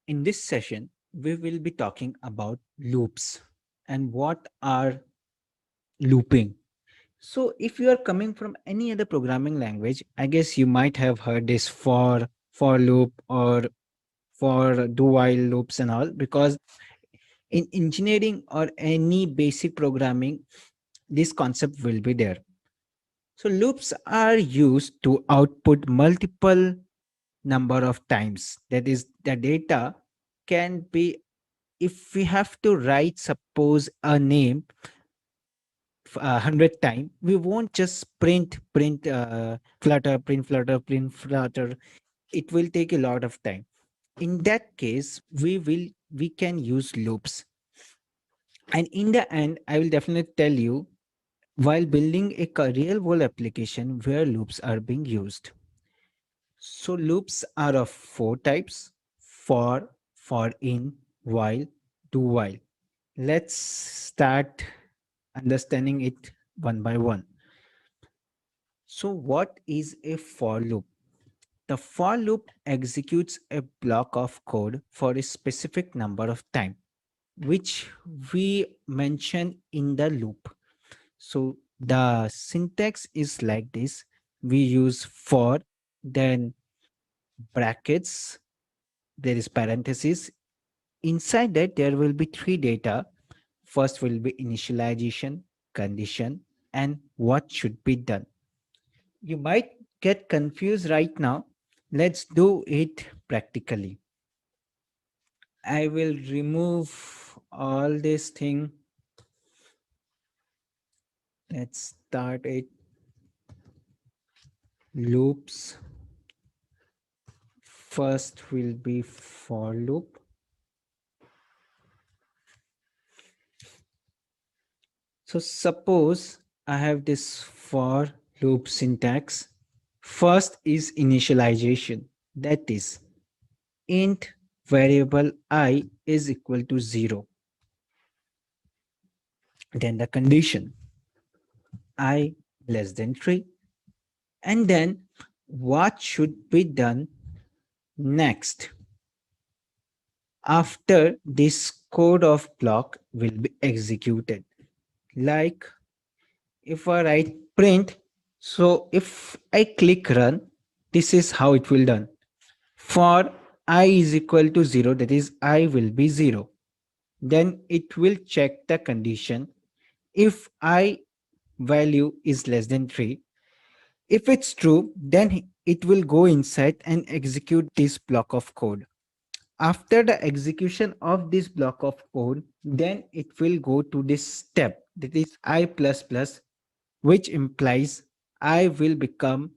In this session, we will be talking about loops and what are looping. So, if you are coming from any other programming language, I guess you might have heard this for loop or for do while loops and all, because in engineering or any basic programming, this concept will be there. So, loops are used to output multiple number of times. That is, the data can be, if we have to write suppose a name 100 time, we won't just print flutter. It will take a lot of time. In that case, we can use loops. And in the end, I will definitely tell you while building a real world application where loops are being used. So loops are of four types: for in, while, do while. Let's start understanding it one by one. So, what is a for loop? The for loop executes a block of code for a specific number of time, which we mention in the loop. So, the syntax is like this: we use for, then brackets, there is parenthesis. Inside that, there will be three data. First will be initialization, condition, and what should be done. You might get confused right now. Let's do it practically. I will remove all this thing. Let's start it. Loops. First will be for loop. So suppose I have this for loop syntax. First is initialization. That is int variable I is equal to 0. Then the condition I less than 3. And then what should be done next after this code of block will be executed? Like if I write print, so if I click run, this is how it will done. For I is equal to 0, that is I will be 0. Then it will check the condition. If I value is less than 3, if it's true, then it will go inside and execute this block of code. After the execution of this block of code, then it will go to this step, that is I plus plus, which implies I will become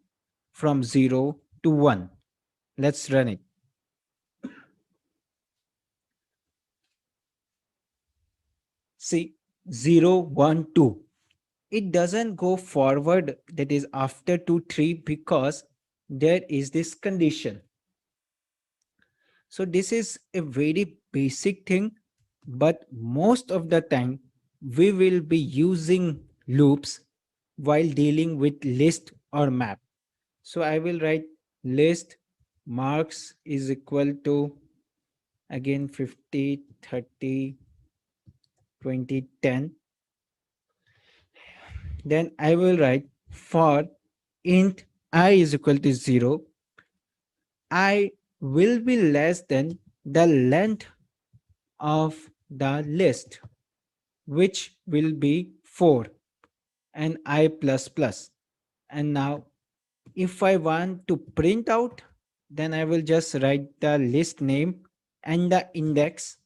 from 0 to 1. Let's run it. See, 0, 1, 2. It doesn't go forward, that is after 2, 3, because there is this condition. So this is a very basic thing, but most of the time we will be using loops while dealing with list or map. So I will write list marks is equal to again 50, 30, 20, 10. Then I will write for int I is equal to 0. I will be less than the length of the list, which will be 4, and I plus plus. And now if I want to print out, then I will just write the list name and the index,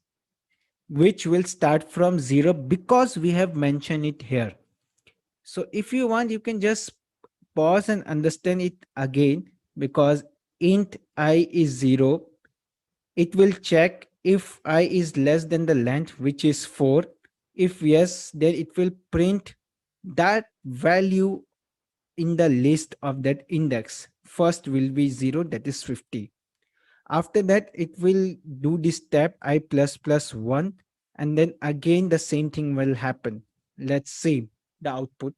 which will start from 0 because we have mentioned it here. So if you want, you can just pause and understand it again, because int I is 0. It will check if I is less than the length, which is 4. If yes, then it will print that value in the list of that index. First will be 0, that is 50. After that, it will do this step I plus plus 1, and then again the same thing will happen. Let's see the output.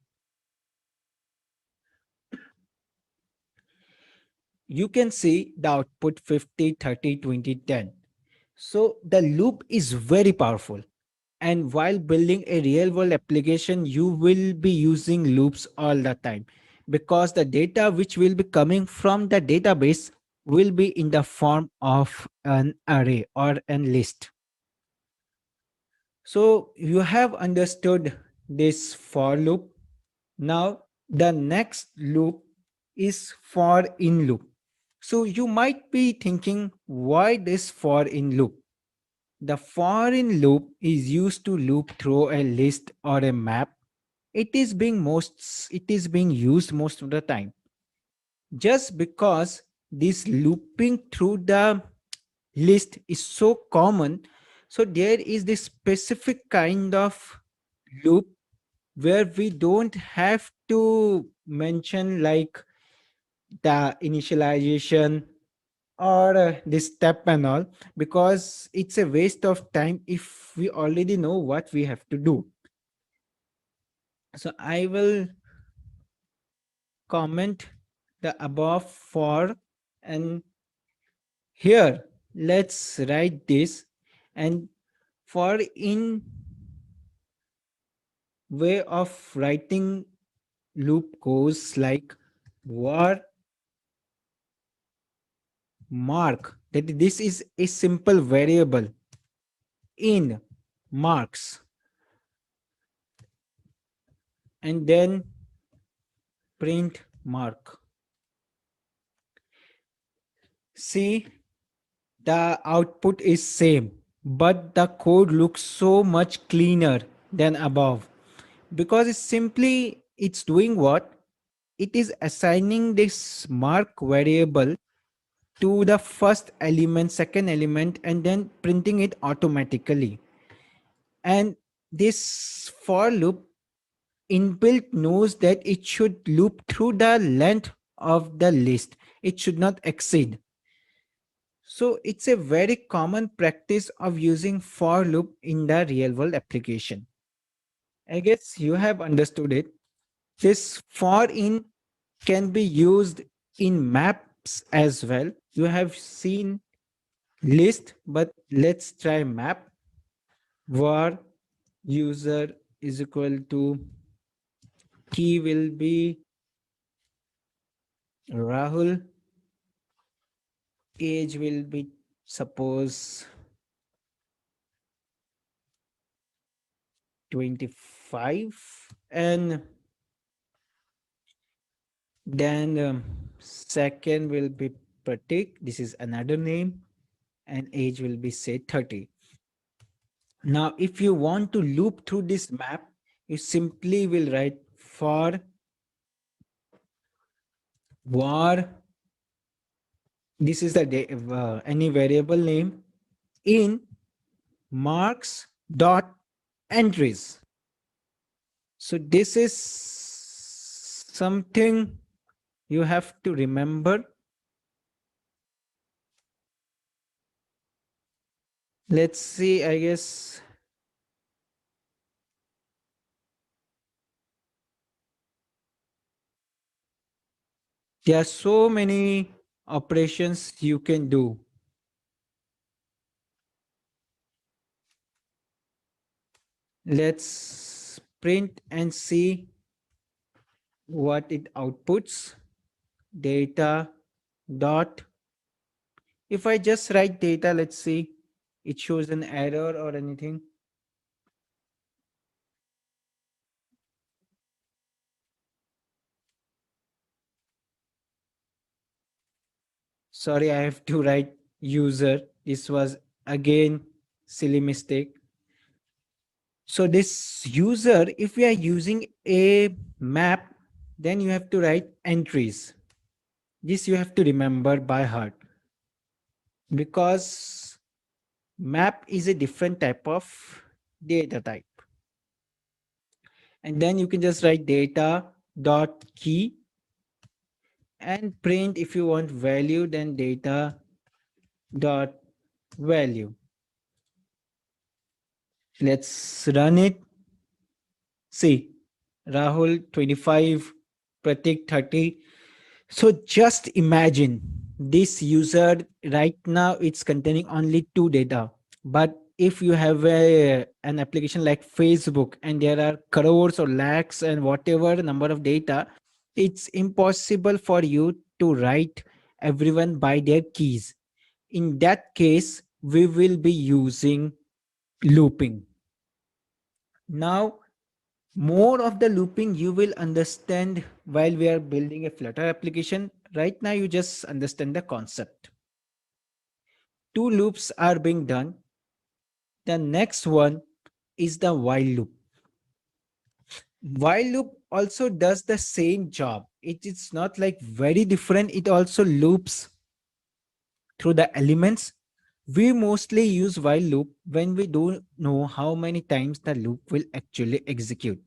You can see the output 50, 30, 20, 10. So the loop is very powerful. And while building a real world application, you will be using loops all the time, because the data which will be coming from the database will be in the form of an array or an list. So you have understood this for loop. Now the next loop is for in loop. So you might be thinking, why this for in loop? The for in loop is used to loop through a list or a map. It is being used most of the time. Just because this looping through the list is so common, so there is this specific kind of loop where we don't have to mention like the initialization or this step and all, because it's a waste of time if we already know what we have to do. So I will comment the above for, and here let's write this. And for in way of writing loop goes like var mark, that this is a simple variable in marks, and then print mark. See, the output is same, but the code looks so much cleaner than above, because it's doing what? It is assigning this mark variable to the first element, second element, and then printing it automatically. And this for loop inbuilt knows that it should loop through the length of the list. It should not exceed. So it's a very common practice of using for loop in the real world application. I guess you have understood it. This for in can be used in maps as well. You have seen list, but let's try map. Var user is equal to key will be Rahul, age will be suppose 25, and then second will be Pratik, this is another name, and age will be say 30. Now if you want to loop through this map, you simply will write for var, this is the any variable name, in marks dot entries. So this is something you have to remember. Let's see, I guess there are so many operations you can do. Let's print and see what it outputs. Data dot. If I just write data, let's see, it shows an error or anything. Sorry, I have to write user. This was again silly mistake. So this user, if we are using a map, then you have to write entries. This you have to remember by heart, because map is a different type of data type. And then you can just write data dot key and print. If you want value, then data dot value. Let's run it. See, Rahul 25, Pratik 30. So just imagine this user right now, it's containing only two data. But if you have an application like Facebook and there are crores or lakhs and whatever number of data, it's impossible for you to write everyone by their keys. In that case, we will be using looping. Now, more of the looping you will understand while we are building a Flutter application. Right now, you just understand the concept. Two loops are being done. The next one is the while loop. While loop also does the same job. It is not like very different. It also loops through the elements. We mostly use while loop when we don't know how many times the loop will actually execute.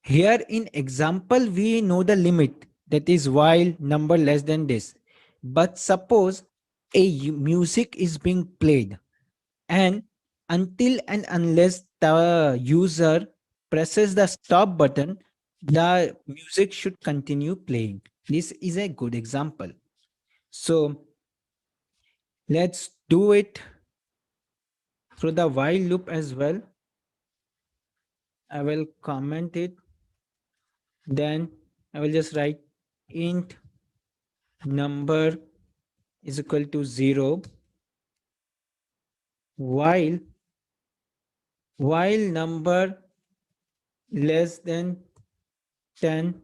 Here in example, we know the limit, that is while number less than this. But suppose music is being played, and until and unless the user presses the stop button, the music should continue playing. This is a good example. So let's do it through the while loop as well. I will comment it. Then I will just write int number is equal to 0 while number less than 10,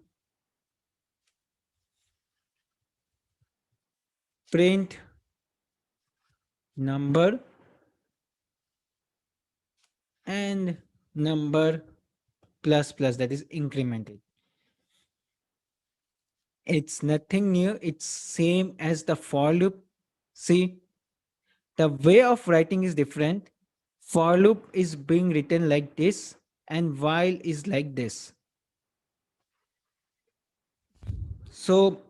print number and number plus plus, that is incremented. It's nothing new, it's same as the for loop. See, the way of writing is different. For loop is being written like this and while is like this. So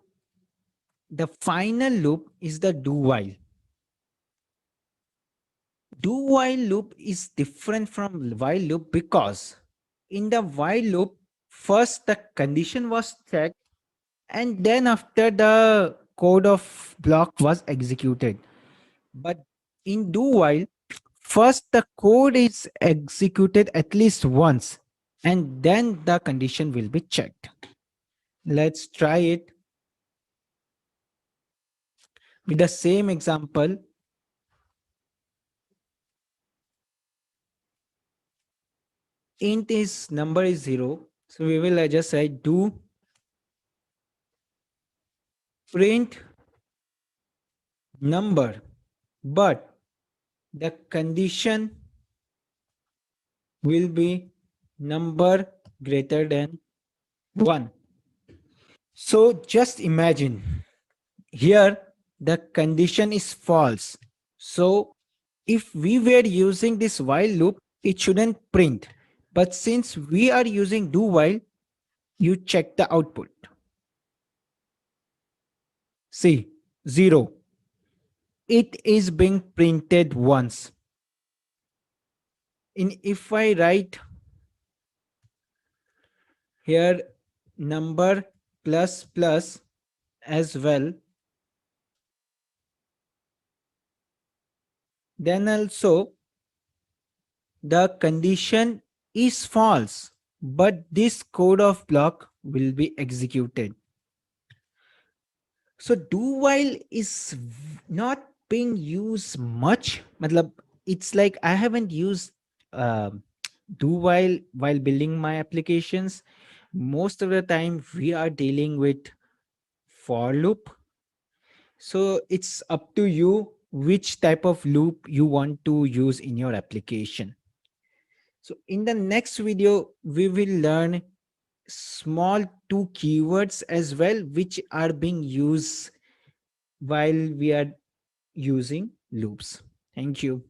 the final loop is the do while. Do while loop is different from while loop because in the while loop, first the condition was checked and then after the code of block was executed. But in do while, first the code is executed at least once and then the condition will be checked. Let's try it with the same example. Int is number is 0. So we will just write do print number, but the condition will be number greater than 1. So just imagine here the condition is false. So if we were using this while loop, it shouldn't print. But since we are using do while, you check the output. See, 0. It is being printed once. If I write here number plus plus as well, then also the condition is false, but this code of block will be executed. So do while is not being used much. Matlab, it's like I haven't used do while building my applications. Most of the time we are dealing with for loop. So it's up to you which type of loop you want to use in your application. So in the next video, we will learn small two keywords as well, which are being used while we are using loops. Thank you.